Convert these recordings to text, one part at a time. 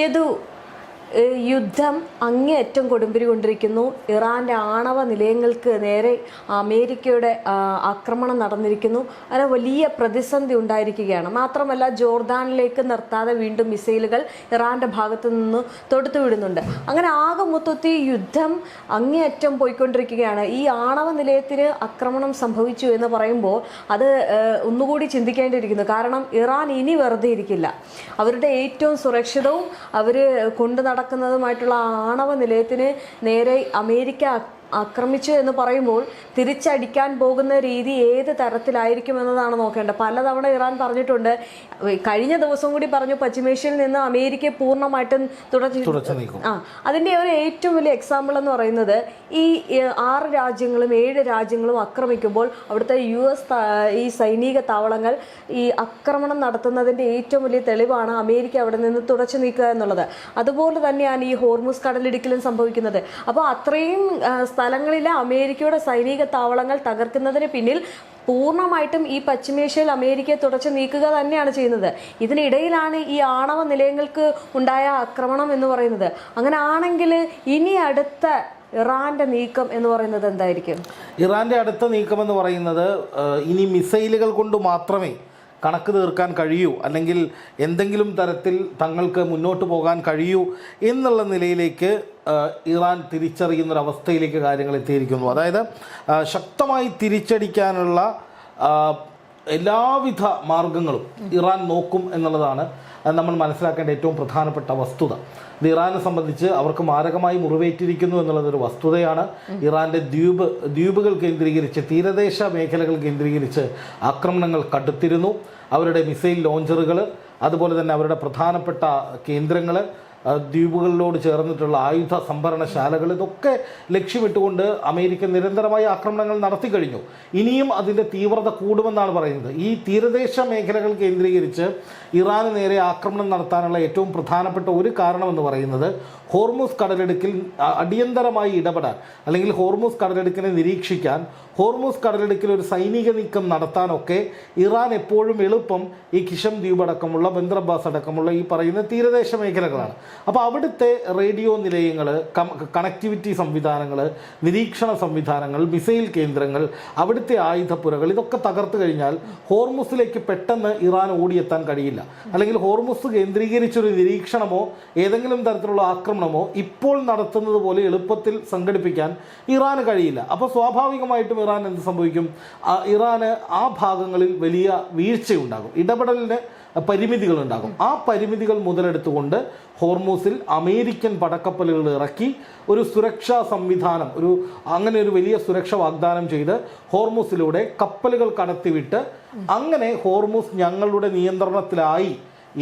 യദു, യുദ്ധം അങ്ങേയറ്റം കൊടുമ്പിരി കൊണ്ടിരിക്കുന്നു. ഇറാൻ്റെ ആണവ നിലയങ്ങൾക്ക് നേരെ അമേരിക്കയുടെ ആക്രമണം നടന്നിരിക്കുന്നു. അങ്ങനെ വലിയ പ്രതിസന്ധി ഉണ്ടായിരിക്കുകയാണ്. മാത്രമല്ല, ജോർദാനിലേക്ക് നിർത്താതെ വീണ്ടും മിസൈലുകൾ ഇറാൻ്റെ ഭാഗത്തു നിന്ന് തൊടുത്തു വിടുന്നുണ്ട്. അങ്ങനെ ആകെ മൊത്തത്തിൽ യുദ്ധം അങ്ങേയറ്റം പോയിക്കൊണ്ടിരിക്കുകയാണ്. ഈ ആണവ നിലയത്തിന് ആക്രമണം സംഭവിച്ചു എന്ന് പറയുമ്പോൾ അത് ഒന്നുകൂടി ചിന്തിക്കേണ്ടിയിരിക്കുന്നു. കാരണം ഇറാൻ ഇനി വെറുതെ ഇരിക്കില്ല. അവരുടെ ഏറ്റവും സുരക്ഷിതവും അവർ കൊണ്ടു നടക്കുന്നതുമായിട്ടുള്ള ആണവ നിലയത്തിന് നേരെ അമേരിക്ക ആക്രമിച്ചു എന്ന് പറയുമ്പോൾ തിരിച്ചടിക്കാൻ പോകുന്ന രീതി ഏത് തരത്തിലായിരിക്കും എന്നതാണ് നോക്കേണ്ടത്. പലതവണ ഇറാൻ പറഞ്ഞിട്ടുണ്ട്. കഴിഞ്ഞ ദിവസം കൂടി പറഞ്ഞു പശ്ചിമേഷ്യയിൽ നിന്ന് അമേരിക്ക പൂർണ്ണമായിട്ടും തുടച്ചു നീക്കും. അതിൻ്റെ ഒരു ഏറ്റവും വലിയ എക്സാമ്പിൾ എന്ന് പറയുന്നത് ഈ 6 രാജ്യങ്ങളും 7 രാജ്യങ്ങളും ആക്രമിക്കുമ്പോൾ അവിടുത്തെ US ഈ സൈനിക താവളങ്ങൾ ഈ ആക്രമണം നടത്തുന്നതിൻ്റെ ഏറ്റവും വലിയ തെളിവാണ് അമേരിക്ക അവിടെ നിന്ന് തുടച്ചു നീക്കുക എന്നുള്ളത്. അതുപോലെ തന്നെയാണ് ഈ ഹോർമുസ് കടലിടുക്കിലും സംഭവിക്കുന്നത്. അപ്പോൾ അത്രയും സ്ഥലങ്ങളിലെ അമേരിക്കയുടെ സൈനിക താവളങ്ങൾ തകർക്കുന്നതിന് പിന്നിൽ പൂർണ്ണമായിട്ടും ഈ പശ്ചിമേഷ്യയിൽ അമേരിക്കയെ തുടച്ചു നീക്കുക തന്നെയാണ് ചെയ്യുന്നത്. ഇതിനിടയിലാണ് ഈ ആണവ നിലയങ്ങൾക്ക് ഉണ്ടായ ആക്രമണം എന്ന് പറയുന്നത്. അങ്ങനെ ആണെങ്കിൽ ഇനി അടുത്ത ഇറാന്റെ നീക്കം എന്ന് പറയുന്നത് എന്തായിരിക്കും? ഇറാന്റെ അടുത്ത നീക്കം എന്ന് പറയുന്നത് ഇനി മിസൈലുകൾ കൊണ്ട് മാത്രമേ കണക്ക് തീർക്കാൻ കഴിയൂ, അല്ലെങ്കിൽ എന്തെങ്കിലും തരത്തിൽ തങ്ങൾക്ക് മുന്നോട്ട് പോകാൻ കഴിയൂ എന്നുള്ള നിലയിലേക്ക് ഇറാൻ തിരിച്ചറിയുന്നൊരവസ്ഥയിലേക്ക് കാര്യങ്ങൾ എത്തിയിരിക്കുന്നു. അതായത് ശക്തമായി തിരിച്ചടിക്കാനുള്ള എല്ലാവിധ മാർഗങ്ങളും ഇറാൻ നോക്കും എന്നുള്ളതാണ് നമ്മൾ മനസ്സിലാക്കേണ്ട ഏറ്റവും പ്രധാനപ്പെട്ട വസ്തുത. ഇത് ഇറാനെ സംബന്ധിച്ച് അവർക്ക് മാരകമായി മുറിവേറ്റിരിക്കുന്നു എന്നുള്ളതൊരു വസ്തുതയാണ്. ഇറാൻ്റെ ദ്വീപുകൾ കേന്ദ്രീകരിച്ച്, തീരദേശ മേഖലകൾ കേന്ദ്രീകരിച്ച് ആക്രമണങ്ങൾ കടുത്തിരുന്നു. അവരുടെ മിസൈൽ ലോഞ്ചറുകൾ, അതുപോലെ തന്നെ അവരുടെ പ്രധാനപ്പെട്ട കേന്ദ്രങ്ങൾ, ദ്വീപുകളിലോട് ചേർന്നിട്ടുള്ള ആയുധ സംഭരണശാലകൾ, ഇതൊക്കെ ലക്ഷ്യമിട്ടുകൊണ്ട് അമേരിക്ക നിരന്തരമായ ആക്രമണങ്ങൾ നടത്തി കഴിഞ്ഞു. ഇനിയും അതിൻ്റെ തീവ്രത കൂടുമെന്നാണ് പറയുന്നത്. ഈ തീരദേശ മേഖലകൾ കേന്ദ്രീകരിച്ച് ഇറാന് നേരെ ആക്രമണം നടത്താനുള്ള ഏറ്റവും പ്രധാനപ്പെട്ട ഒരു കാരണമെന്ന് പറയുന്നത് ഹോർമുസ് കടലിടുക്കിൽ അടിയന്തരമായി ഇടപെടാൻ, അല്ലെങ്കിൽ ഹോർമുസ് കടലിടുക്കിനെ നിരീക്ഷിക്കാൻ, ഹോർമുസ് കടലിടുക്കിൽ ഒരു സൈനിക നീക്കം നടത്താനൊക്കെ ഇറാൻ എപ്പോഴും എളുപ്പം ഈ കിഷം ദ്വീപ് അടക്കമുള്ള, ബന്ദർ അബ്ബാസ് അടക്കമുള്ള ഈ പറയുന്ന തീരദേശ മേഖലകളാണ്. അപ്പോൾ അവിടുത്തെ റേഡിയോ നിലയങ്ങൾ, കണക്ടിവിറ്റി സംവിധാനങ്ങൾ, നിരീക്ഷണ സംവിധാനങ്ങൾ, മിസൈൽ കേന്ദ്രങ്ങൾ, അവിടുത്തെ ആയുധപ്പുരകൾ, ഇതൊക്കെ തകർത്ത് കഴിഞ്ഞാൽ ഹോർമുസിലേക്ക് പെട്ടെന്ന് ഇറാൻ ഓടിയെത്താൻ കഴിയില്ല. അല്ലെങ്കിൽ ഹോർമുസ് കേന്ദ്രീകരിച്ചൊരു നിരീക്ഷണമോ ഏതെങ്കിലും തരത്തിലുള്ള ആക്രമണമോ ഇപ്പോൾ നടത്തുന്നത് പോലെ എളുപ്പത്തിൽ സംഘടിപ്പിക്കാൻ ഇറാന് കഴിയില്ല. അപ്പോൾ സ്വാഭാവികമായിട്ടും ഇറാൻ എന്ത് സംഭവിക്കും? ഇറാന് ആ ഭാഗങ്ങളിൽ വലിയ വീഴ്ചയുണ്ടാകും, ഇടപെടലിന് പരിമിതികളുണ്ടാകും. ആ പരിമിതികൾ മുതലെടുത്തുകൊണ്ട് ഹോർമൂസിൽ അമേരിക്കൻ പടക്കപ്പലുകൾ ഇറക്കി ഒരു സുരക്ഷാ സംവിധാനം, അങ്ങനെ ഒരു വലിയ സുരക്ഷ വാഗ്ദാനം ചെയ്ത് ഹോർമൂസിലൂടെ കപ്പലുകൾ കടത്തിവിട്ട് അങ്ങനെ ഹോർമൂസ് ഞങ്ങളുടെ നിയന്ത്രണത്തിലായി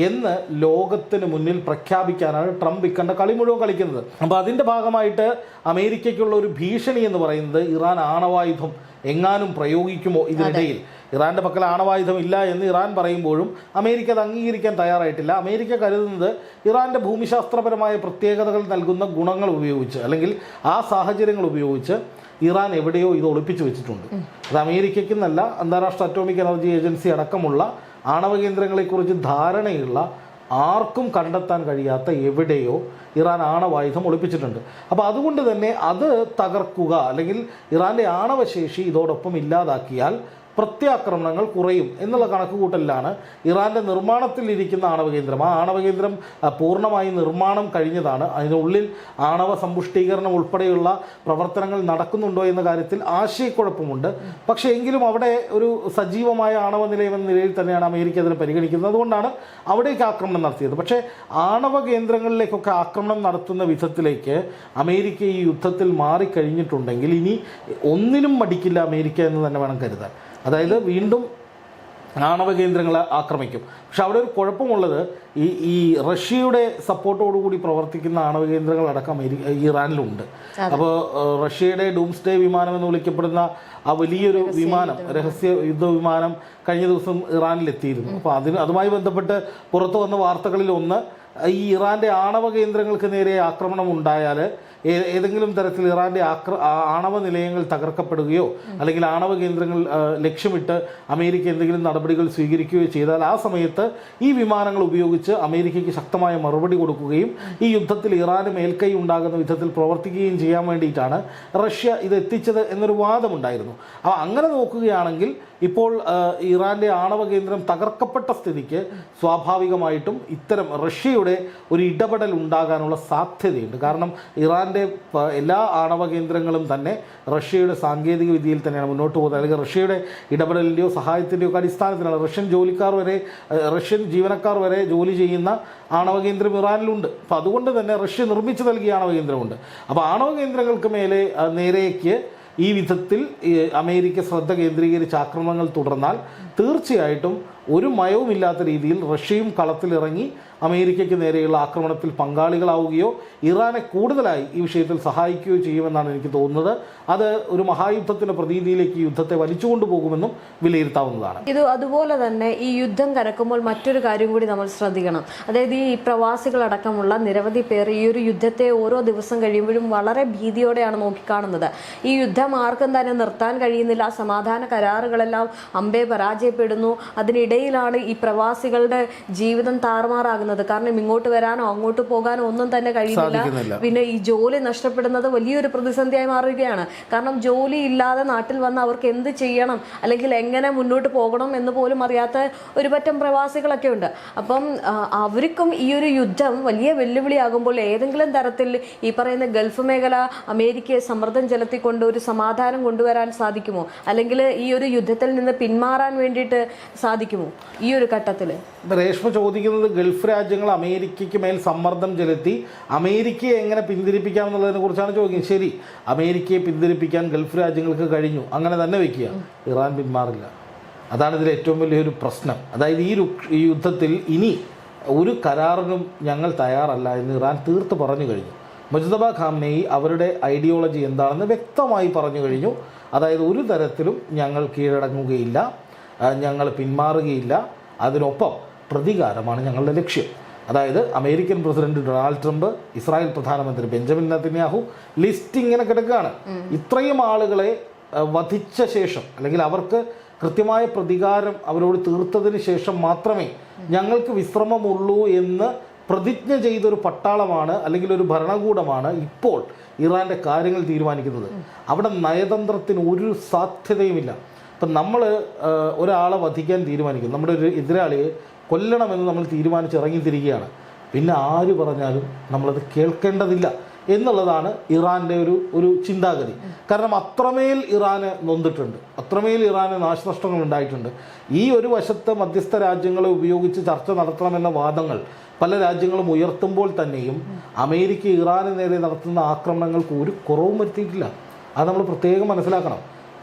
എന്ന് ലോകത്തിന് മുന്നിൽ പ്രഖ്യാപിക്കാനാണ് ട്രംപ് ഇക്കണ്ട കളി മുഴുവൻ കളിക്കുന്നത്. അപ്പോൾ അതിൻ്റെ ഭാഗമായിട്ട് അമേരിക്കയ്ക്കുള്ള ഒരു ഭീഷണി എന്ന് പറയുന്നത് ഇറാൻ ആണവായുധം എങ്ങാനും പ്രയോഗിക്കുമോ. ഇതിനിടയിൽ ഇറാൻ്റെ പക്കൽ ആണവായുധം ഇല്ല എന്ന് ഇറാൻ പറയുമ്പോഴും അമേരിക്ക അത് അംഗീകരിക്കാൻ തയ്യാറായിട്ടില്ല. അമേരിക്ക കരുതുന്നത് ഇറാൻ്റെ ഭൂമിശാസ്ത്രപരമായ പ്രത്യേകതകൾ നൽകുന്ന ഗുണങ്ങൾ ഉപയോഗിച്ച്, അല്ലെങ്കിൽ ആ സാഹചര്യങ്ങൾ ഉപയോഗിച്ച് ഇറാൻ എവിടെയോ ഇത് ഒളിപ്പിച്ചു വെച്ചിട്ടുണ്ട്. അത് അമേരിക്കയ്ക്കെന്നല്ല, അന്താരാഷ്ട്ര അറ്റോമിക് എനർജി ഏജൻസി അടക്കമുള്ള ആണവ കേന്ദ്രങ്ങളെക്കുറിച്ച് ധാരണയുള്ള ആർക്കും കണ്ടെത്താൻ കഴിയാത്ത എവിടെയോ ഇറാൻ ആണവായുധം ഒളിപ്പിച്ചിട്ടുണ്ട്. അപ്പോൾ അതുകൊണ്ട് തന്നെ അത് തകർക്കുക, അല്ലെങ്കിൽ ഇറാൻ്റെ ആണവശേഷി ഇതോടൊപ്പം ഇല്ലാതാക്കിയാൽ പ്രത്യാക്രമണങ്ങൾ കുറയും എന്നുള്ള കണക്കുകൂട്ടലിലാണ് ഇറാൻ്റെ നിർമ്മാണത്തിലിരിക്കുന്ന ആണവകേന്ദ്രം. ആ ആണവകേന്ദ്രം പൂർണ്ണമായി നിർമ്മാണം കഴിഞ്ഞതാണ്. അതിനുള്ളിൽ ആണവ സമ്പുഷ്ടീകരണം ഉൾപ്പെടെയുള്ള പ്രവർത്തനങ്ങൾ നടക്കുന്നുണ്ടോ എന്ന കാര്യത്തിൽ ആശയക്കുഴപ്പമുണ്ട്. പക്ഷേ എങ്കിലും അവിടെ ഒരു സജീവമായ ആണവ നിലയം എന്ന നിലയിൽ തന്നെയാണ് അമേരിക്ക അതിനെ പരിഗണിക്കുന്നത്. അതുകൊണ്ടാണ് അവിടേക്ക് ആക്രമണം നടത്തിയത്. പക്ഷേ ആണവ കേന്ദ്രങ്ങളിലേക്കൊക്കെ ആക്രമണം നടത്തുന്ന വിധത്തിലേക്ക് അമേരിക്ക ഈ യുദ്ധത്തിൽ മാറിക്കഴിഞ്ഞിട്ടുണ്ടെങ്കിൽ ഇനി ഒന്നിനും മടിക്കില്ല അമേരിക്ക എന്ന് തന്നെ വേണം കരുതാൻ. അതായത് വീണ്ടും ആണവ കേന്ദ്രങ്ങളെ ആക്രമിക്കും. പക്ഷെ അവിടെ ഒരു കുഴപ്പമുള്ളത്, ഈ റഷ്യയുടെ സപ്പോർട്ടോടുകൂടി പ്രവർത്തിക്കുന്ന ആണവ കേന്ദ്രങ്ങളടക്കം ഇറാനിലുണ്ട്. അപ്പോൾ റഷ്യയുടെ ഡൂംസ്ഡേ വിമാനം എന്ന് വിളിക്കപ്പെടുന്ന ആ വലിയൊരു വിമാനം, രഹസ്യ യുദ്ധവിമാനം കഴിഞ്ഞ ദിവസം ഇറാനിലെത്തിയിരുന്നു. അപ്പോൾ അതുമായി ബന്ധപ്പെട്ട് പുറത്തു വന്ന വാർത്തകളിൽ ഒന്ന്, ഈ ഇറാൻ്റെ ആണവ കേന്ദ്രങ്ങൾക്ക് നേരെ ആക്രമണം ഉണ്ടായാൽ ഏതെങ്കിലും തരത്തിൽ ഇറാന്റെ ആണവ നിലയങ്ങൾ തകർക്കപ്പെടുകയോ അല്ലെങ്കിൽ ആണവ കേന്ദ്രങ്ങൾ ലക്ഷ്യമിട്ട് അമേരിക്ക എന്തെങ്കിലും നടപടികൾ സ്വീകരിക്കുകയോ ചെയ്താൽ ആ സമയത്ത് ഈ വിമാനങ്ങൾ ഉപയോഗിച്ച് അമേരിക്കയ്ക്ക് ശക്തമായ മറുപടി കൊടുക്കുകയും ഈ യുദ്ധത്തിൽ ഇറാന് മേൽക്കൈ ഉണ്ടാകുന്ന വിധത്തിൽ പ്രവർത്തിക്കുകയും ചെയ്യാൻ വേണ്ടിയിട്ടാണ് റഷ്യ ഇത് എത്തിച്ചത് എന്നൊരു വാദമുണ്ടായിരുന്നു. അപ്പോൾ അങ്ങനെ നോക്കുകയാണെങ്കിൽ ഇപ്പോൾ ഇറാന്റെ ആണവ കേന്ദ്രം തകർക്കപ്പെട്ട സ്ഥിതിക്ക് സ്വാഭാവികമായിട്ടും ഇത്തരം റഷ്യയുടെ ഒരു ഇടപെടൽ ഉണ്ടാകാനുള്ള സാധ്യതയുണ്ട്. കാരണം ഇറാന്റെ എല്ലാ ആണവ കേന്ദ്രങ്ങളും തന്നെ റഷ്യയുടെ സാങ്കേതിക വിദ്യയിൽ തന്നെയാണ് മുന്നോട്ട് പോകുന്നത്. അല്ലെങ്കിൽ റഷ്യയുടെ ഇടപെടലിൻ്റെയോ സഹായത്തിൻ്റെയോ ഒക്കെ അടിസ്ഥാനത്തിലാണ് റഷ്യൻ ജീവനക്കാർ വരെ ജോലി ചെയ്യുന്ന ആണവ കേന്ദ്രം ഇറാനിലുണ്ട്. അപ്പോൾ അതുകൊണ്ട് തന്നെ റഷ്യ നിർമ്മിച്ചു നൽകിയ ആണവ കേന്ദ്രമുണ്ട്. അപ്പോൾ ആണവ കേന്ദ്രങ്ങൾക്ക് മേലെ നേരേക്ക് ഈ വിധത്തിൽ അമേരിക്ക ശ്രദ്ധ കേന്ദ്രീകരിച്ച് ആക്രമണങ്ങൾ തുടർന്നാൽ തീർച്ചയായിട്ടും ഒരു മയവുമില്ലാത്ത രീതിയിൽ റഷ്യയും കളത്തിലിറങ്ങി അമേരിക്കയ്ക്ക് നേരെയുള്ള ആക്രമണത്തിൽ പങ്കാളികളാവുകയോ ഇറാനെ കൂടുതലായി ഈ വിഷയത്തിൽ സഹായിക്കുകയോ ചെയ്യുമെന്നാണ് എനിക്ക് തോന്നുന്നത്. അത് ഒരു മഹായുദ്ധത്തിൻ്റെ പ്രതീതിയിലേക്ക് യുദ്ധത്തെ വലിച്ചുകൊണ്ടുപോകുമെന്നും വിലയിരുത്താവുന്നതാണ്. ഇത് അതുപോലെ തന്നെ ഈ യുദ്ധം കനക്കുമ്പോൾ മറ്റൊരു കാര്യം കൂടി നമ്മൾ ശ്രദ്ധിക്കണം. അതായത് ഈ പ്രവാസികളടക്കമുള്ള നിരവധി പേർ ഈ ഒരു യുദ്ധത്തെ ഓരോ ദിവസം കഴിയുമ്പോഴും വളരെ ഭീതിയോടെയാണ് നോക്കിക്കാണുന്നത്. ഈ യുദ്ധം ആർക്കും തന്നെ നിർത്താൻ കഴിയുന്നില്ല. സമാധാന കരാറുകളെല്ലാം അമ്പേ പരാജയപ്പെടുന്നു. അതിനിടയിലാണ് ഈ പ്രവാസികളുടെ ജീവിതം താറുമാറാകുന്നത്. കാരണം ഇങ്ങോട്ട് വരാനോ അങ്ങോട്ട് പോകാനോ ഒന്നും തന്നെ കഴിയുന്നില്ല. പിന്നെ ഈ ജോലി നഷ്ടപ്പെടുന്നത് വലിയൊരു പ്രതിസന്ധിയായി മാറുകയാണ്. കാരണം ജോലി ഇല്ലാതെ നാട്ടിൽ വന്ന് അവർക്ക് എന്ത് ചെയ്യണം അല്ലെങ്കിൽ എങ്ങനെ മുന്നോട്ട് പോകണം എന്ന് പോലും അറിയാത്ത ഒരു പറ്റം പ്രവാസികളൊക്കെ ഉണ്ട്. അപ്പം അവർക്കും ഈ ഒരു യുദ്ധം വലിയ വെല്ലുവിളിയാകുമ്പോൾ ഏതെങ്കിലും തരത്തിൽ ഈ പറയുന്ന ഗൾഫ് മേഖല അമേരിക്കയെ സമ്മർദ്ദം ചെലുത്തിക്കൊണ്ട് ഒരു സമാധാനം കൊണ്ടുവരാൻ സാധിക്കുമോ? അല്ലെങ്കിൽ ഈ ഒരു യുദ്ധത്തിൽ നിന്ന് പിന്മാറാൻ വേണ്ടിയിട്ട് സാധിക്കുമോ ഈ ഒരു ഘട്ടത്തിൽ? രേഷ്മ ചോദിക്കുന്നത് ഗൾഫ് രാജ്യങ്ങൾ അമേരിക്കയ്ക്ക് മേൽ സമ്മർദ്ദം ചെലുത്തി അമേരിക്കയെ എങ്ങനെ പിന്തിരിപ്പിക്കാം എന്നുള്ളതിനെ കുറിച്ചാണ് ചോദ്യം. ശരി, അമേരിക്കയെ പിന്തിരിപ്പിക്കാൻ ഗൾഫ് രാജ്യങ്ങൾക്ക് കഴിഞ്ഞു, അങ്ങനെ തന്നെ വയ്ക്കുക. ഇറാൻ പിന്മാറില്ല. അതാണ് ഇതിൽ ഏറ്റവും വലിയൊരു പ്രശ്നം. അതായത് ഈ യുദ്ധത്തിൽ ഇനി ഒരു കരാറിനും ഞങ്ങൾ തയ്യാറല്ല എന്ന് ഇറാൻ തീർത്ത് പറഞ്ഞു കഴിഞ്ഞു. മുജ്തബ ഖാംനെയി അവരുടെ ഐഡിയോളജി എന്താണെന്ന് വ്യക്തമായി പറഞ്ഞു കഴിഞ്ഞു. അതായത് ഒരു തരത്തിലും ഞങ്ങൾ കീഴടങ്ങുകയില്ല, ഞങ്ങൾ പിന്മാറുകയില്ല, അതിനൊപ്പം പ്രതികാരമാണ് ഞങ്ങളുടെ ലക്ഷ്യം. അതായത് American president Donald Trump, Israel പ്രധാനമന്ത്രി ബെഞ്ചമിൻ നെതന്യാഹു, ലിസ്റ്റ് ഇങ്ങനെ കിടക്കുകയാണ്. ഇത്രയും ആളുകളെ വധിച്ച ശേഷം അല്ലെങ്കിൽ അവർക്ക് കൃത്യമായ പ്രതികാരം അവരോട് തീർത്തതിന് ശേഷം മാത്രമേ ഞങ്ങൾക്ക് വിശ്രമമുള്ളൂ എന്ന് പ്രതിജ്ഞ ചെയ്തൊരു പട്ടാളമാണ് അല്ലെങ്കിൽ ഒരു ഭരണകൂടമാണ് ഇപ്പോൾ ഇറാൻ്റെ കാര്യങ്ങൾ തീരുമാനിക്കുന്നത്. അവിടെ നയതന്ത്രത്തിന് ഒരു സാധ്യതയുമില്ല. ഇപ്പം നമ്മൾ ഒരാളെ വധിക്കാൻ തീരുമാനിക്കും, നമ്മുടെ ഒരു എതിരാളിയെ കൊല്ലണമെന്ന് നമ്മൾ തീരുമാനിച്ചിറങ്ങിത്തിരിക്കുകയാണ്. പിന്നെ ആര് പറഞ്ഞാലും നമ്മളത് കേൾക്കേണ്ടതില്ല എന്നുള്ളതാണ് ഇറാൻ്റെ ഒരു ചിന്താഗതി. കാരണം അത്രമേൽ ഇറാന് നൊന്നിട്ടുണ്ട്, അത്രമേൽ ഇറാന് നാശനഷ്ടങ്ങൾ ഉണ്ടായിട്ടുണ്ട്. ഈ ഒരു വശത്ത് മധ്യസ്ഥ രാജ്യങ്ങളെ ഉപയോഗിച്ച് ചർച്ച നടത്തണമെന്ന വാദങ്ങൾ പല രാജ്യങ്ങളും ഉയർത്തുമ്പോൾ തന്നെയും അമേരിക്ക ഇറാന് നേരെ നടത്തുന്ന ആക്രമണങ്ങൾക്ക് ഒരു കുറവും വരുത്തിയിട്ടില്ല. അത് നമ്മൾ പ്രത്യേകം മനസ്സിലാക്കണം.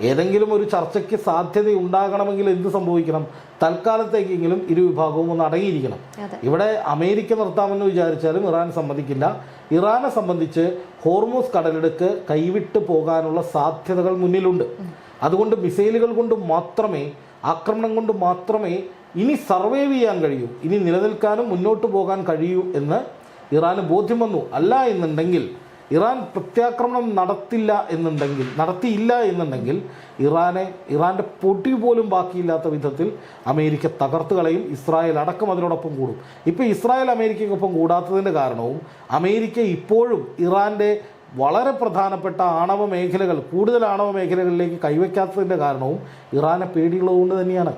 ഏതെങ്കിലും ഒരു ചർച്ചയ്ക്ക് സാധ്യതയുണ്ടാകണമെങ്കിൽ എന്ത് സംഭവിക്കണം? തൽക്കാലത്തേക്കെങ്കിലും ഇരുവിഭാഗവും ഒന്ന് അടങ്ങിയിരിക്കണം. ഇവിടെ അമേരിക്ക നിർത്താമെന്ന് വിചാരിച്ചാലും ഇറാൻ സമ്മതിക്കില്ല. ഇറാനെ സംബന്ധിച്ച് ഹോർമൂസ് കടലിടുക്ക് കൈവിട്ട് പോകാനുള്ള സാധ്യതകൾ മുന്നിലുണ്ട്. അതുകൊണ്ട് മിസൈലുകൾ കൊണ്ട് മാത്രമേ, ആക്രമണം കൊണ്ട് മാത്രമേ ഇനി സർവൈവ് ചെയ്യാൻ കഴിയൂ, ഇനി നിലനിൽക്കാനും മുന്നോട്ട് പോകാൻ കഴിയൂ എന്ന് ഇറാന് ബോധ്യം വന്നു. അല്ല എന്നുണ്ടെങ്കിൽ, ഇറാൻ പ്രത്യാക്രമണം നടത്തിയില്ല എന്നുണ്ടെങ്കിൽ ഇറാൻ്റെ പൊടി പോലും ബാക്കിയില്ലാത്ത വിധത്തിൽ അമേരിക്ക തകർത്ത് കളയും. ഇസ്രായേൽ അടക്കം അതിനോടൊപ്പം കൂടും. ഇപ്പോൾ ഇസ്രായേൽ അമേരിക്കയ്ക്കൊപ്പം കൂടാത്തതിൻ്റെ കാരണവും അമേരിക്ക ഇപ്പോഴും ഇറാൻ്റെ വളരെ പ്രധാനപ്പെട്ട കൂടുതൽ ആണവ മേഖലകളിലേക്ക് കൈവയ്ക്കാത്തതിൻ്റെ കാരണവും ഇറാനെ പേടിയുള്ളതുകൊണ്ട് തന്നെയാണ്.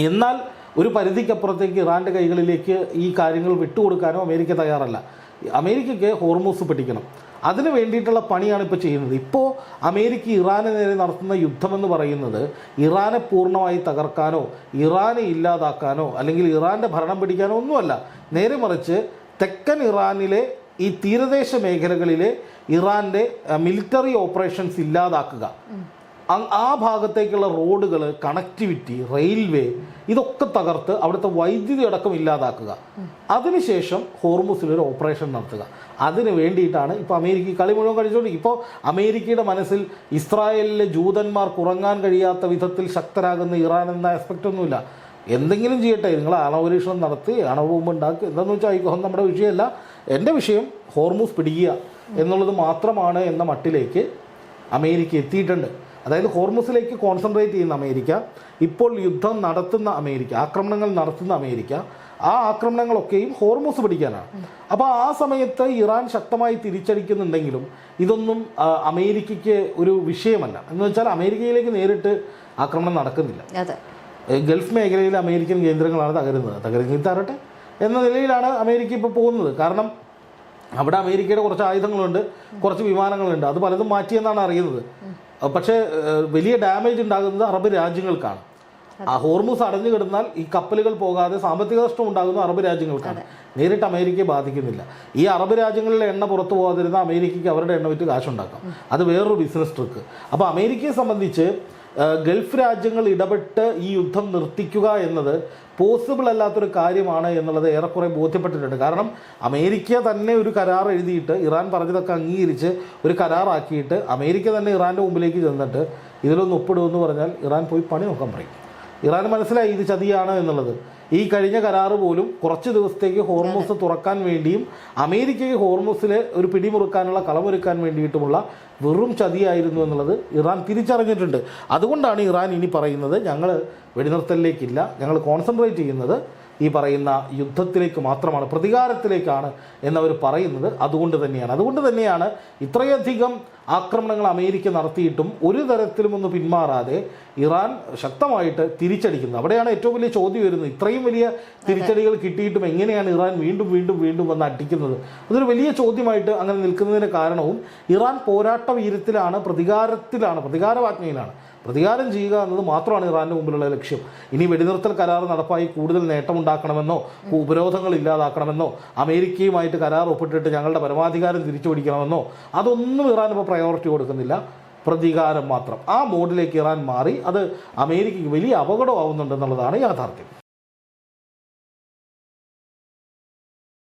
എന്നാൽ ഒരു പരിധിക്കപ്പുറത്തേക്ക് ഇറാൻ്റെ കൈകളിലേക്ക് ഈ കാര്യങ്ങൾ വിട്ടുകൊടുക്കാനോ അമേരിക്ക തയ്യാറല്ല. അമേരിക്കയ്ക്ക് ഹോർമൂസ് പിടിക്കണം. അതിന് വേണ്ടിയിട്ടുള്ള പണിയാണ് ഇപ്പോൾ ചെയ്യുന്നത്. ഇപ്പോൾ അമേരിക്ക ഇറാന് നേരെ നടത്തുന്ന യുദ്ധമെന്ന് പറയുന്നത് ഇറാനെ പൂർണ്ണമായി തകർക്കാനോ ഇറാനെ ഇല്ലാതാക്കാനോ അല്ലെങ്കിൽ ഇറാൻ്റെ ഭരണം പിടിക്കാനോ ഒന്നുമല്ല. നേരെ മറിച്ച് തെക്കൻ ഇറാനിലെ ഈ തീരദേശ മേഖലകളിലെ ഇറാൻ്റെ മിലിറ്ററി ഓപ്പറേഷൻസ് ഇല്ലാതാക്കുക, ആ ഭാഗത്തേക്കുള്ള റോഡുകൾ, കണക്ടിവിറ്റി, റെയിൽവേ, ഇതൊക്കെ തകർത്ത് അവിടുത്തെ വൈദ്യുതി അടക്കം ഇല്ലാതാക്കുക. അതിനുശേഷം ഹോർമുസിലൊരു ഓപ്പറേഷൻ നടത്തുക. അതിന് വേണ്ടിയിട്ടാണ് ഇപ്പോൾ അമേരിക്ക കളി മുഴുവൻ കഴിച്ചുകൊണ്ട്. ഇപ്പോൾ അമേരിക്കയുടെ മനസ്സിൽ ഇസ്രായേലിലെ ജൂതന്മാർക്ക് ഉറങ്ങാൻ കഴിയാത്ത വിധത്തിൽ ശക്തരാകുന്ന ഇറാൻ എന്ന ആസ്പെക്റ്റ് ഒന്നുമില്ല. എന്തെങ്കിലും ചെയ്യട്ടെ, നിങ്ങൾ ആണവ പരീക്ഷണം നടത്തി ആണവ ബോംബ് ഉണ്ടാക്കി എന്താണെന്ന് വെച്ചാൽ ആയിക്കോ, നമ്മുടെ വിഷയമല്ല. എൻ്റെ വിഷയം ഹോർമൂസ് പിടിക്കുക എന്നുള്ളത് മാത്രമാണ് എന്ന മട്ടിലേക്ക് അമേരിക്ക എത്തിയിട്ടുണ്ട്. അതായത് ഹോർമുസിലേക്ക് കോൺസെൻട്രേറ്റ് ചെയ്യുന്ന അമേരിക്ക, ഇപ്പോൾ യുദ്ധം നടത്തുന്ന അമേരിക്ക, ആക്രമണങ്ങൾ നടത്തുന്ന അമേരിക്ക, ആ ആക്രമണങ്ങളൊക്കെയും ഹോർമുസ് പിടിക്കാനാണ്. അപ്പോൾ ആ സമയത്ത് ഇറാൻ ശക്തമായി തിരിച്ചടിക്കുന്നുണ്ടെങ്കിലും ഇതൊന്നും അമേരിക്കയ്ക്ക് ഒരു വിഷയമല്ല. എന്ന് വെച്ചാൽ അമേരിക്കയിലേക്ക് നേരിട്ട് ആക്രമണം നടക്കുന്നില്ല. ഗൾഫ് മേഖലയിൽ അമേരിക്കൻ കേന്ദ്രങ്ങളാണ് തകരുന്നത്, തരട്ടെ എന്ന നിലയിലാണ് അമേരിക്ക ഇപ്പോൾ പോകുന്നത്. കാരണം അവിടെ അമേരിക്കയുടെ കുറച്ച് ആയുധങ്ങളുണ്ട്, കുറച്ച് വിമാനങ്ങളുണ്ട്, അത് പലതും മാറ്റിയെന്നാണ് അറിയുന്നത്. പക്ഷേ വലിയ ഡാമേജ് ഉണ്ടാകുന്നത് അറബ് രാജ്യങ്ങൾക്കാണ്. ആ ഹോർമുസ് അടഞ്ഞു കിടന്നാൽ ഈ കപ്പലുകൾ പോകാതെ സാമ്പത്തിക നഷ്ടം ഉണ്ടാകുന്ന അറബ് രാജ്യങ്ങൾക്കാണ്, നേരിട്ട് അമേരിക്കയെ ബാധിക്കുന്നില്ല. ഈ അറബ് രാജ്യങ്ങളിലെ എണ്ണ പുറത്തു പോകാതിരുന്ന അമേരിക്കയ്ക്ക് അവരുടെ എണ്ണ വിറ്റ് കാശുണ്ടാക്കാം. അത് വേറൊരു ബിസിനസ് ട്രിക്ക്. അപ്പോൾ അമേരിക്കയെ സംബന്ധിച്ച് ഗൾഫ് രാജ്യങ്ങൾ ഇടപെട്ട് ഈ യുദ്ധം നിർത്തിക്കുക എന്നത് പോസിബിൾ അല്ലാത്തൊരു കാര്യമാണ് എന്നുള്ളത് ഏറെക്കുറെ ബോധ്യപ്പെട്ടിട്ടുണ്ട്. കാരണം അമേരിക്ക തന്നെ ഒരു കരാർ എഴുതിയിട്ട് ഇറാൻ പറഞ്ഞതൊക്കെ അംഗീകരിച്ച് ഒരു കരാറാക്കിയിട്ട് അമേരിക്ക തന്നെ ഇറാൻ്റെ മുമ്പിലേക്ക് ചെന്നിട്ട് ഇതിലൊന്ന് ഒപ്പിടുമെന്ന് പറഞ്ഞാൽ ഇറാൻ പോയി പണി നോക്കാൻ പറയും. ഇറാൻ മനസ്സിലായി ഇത് ചതിയാണ് എന്നുള്ളത്. ഈ കഴിഞ്ഞ കരാറ് പോലും കുറച്ച് ദിവസത്തേക്ക് ഹോർമുസ് തുറക്കാൻ വേണ്ടിയും അമേരിക്കയ്ക്ക് ഹോർമുസിൽ ഒരു പിടിമുറുക്കാനുള്ള കളമൊരുക്കാൻ വേണ്ടിയിട്ടുമുള്ള വെറും ചതിയായിരുന്നു എന്നുള്ളത് ഇറാൻ തിരിച്ചറിഞ്ഞിട്ടുണ്ട്. അതുകൊണ്ടാണ് ഇറാൻ ഇനി പറയുന്നത് ഞങ്ങൾ വെടിനിർത്തലിലേക്കില്ല, ഞങ്ങൾ കോൺസെൻട്രേറ്റ് ചെയ്യുന്നത് ഈ പറയുന്ന യുദ്ധത്തിലേക്ക് മാത്രമാണ്, പ്രതികാരത്തിലേക്കാണ് എന്നവർ പറയുന്നത്. അതുകൊണ്ട് തന്നെയാണ് ഇത്രയധികം ആക്രമണങ്ങൾ അമേരിക്ക നടത്തിയിട്ടും ഒരു തരത്തിലും ഒന്ന് പിന്മാറാതെ ഇറാൻ ശക്തമായിട്ട് തിരിച്ചടിക്കുന്നത്. അവിടെയാണ് ഏറ്റവും വലിയ ചോദ്യം വരുന്നത്. ഇത്രയും വലിയ തിരിച്ചടികൾ കിട്ടിയിട്ടും എങ്ങനെയാണ് ഇറാൻ വീണ്ടും വന്ന് അടിക്കുന്നത്? അതൊരു വലിയ ചോദ്യമായിട്ട് അങ്ങനെ നിൽക്കുന്നതിന് കാരണവും ഇറാൻ പോരാട്ട വീര്യത്തിലാണ്, പ്രതികാരവാജ്ഞയിലാണ്. പ്രതികാരം ചെയ്യുക എന്നത് മാത്രമാണ് ഇറാൻ്റെ മുമ്പിലുള്ള ലക്ഷ്യം. ഇനി വെടിനിർത്തൽ കരാർ നടപ്പായി കൂടുതൽ നേട്ടമുണ്ടാക്കണമെന്നോ ഉപരോധങ്ങൾ ഇല്ലാതാക്കണമെന്നോ അമേരിക്കയുമായിട്ട് കരാർ ഒപ്പിട്ടിട്ട് ഞങ്ങളുടെ പരമാധികാരം തിരിച്ചു പിടിക്കണമെന്നോ അതൊന്നും ഇറാൻ ഇപ്പോൾ പ്രയോറിറ്റി കൊടുക്കുന്നില്ല. പ്രതികാരം മാത്രം. ആ മോഡിലേക്ക് ഇറാൻ മാറി. അത് അമേരിക്കയ്ക്ക് വലിയ അപകടമാവുന്നുണ്ടെന്നുള്ളതാണ് യാഥാർത്ഥ്യം.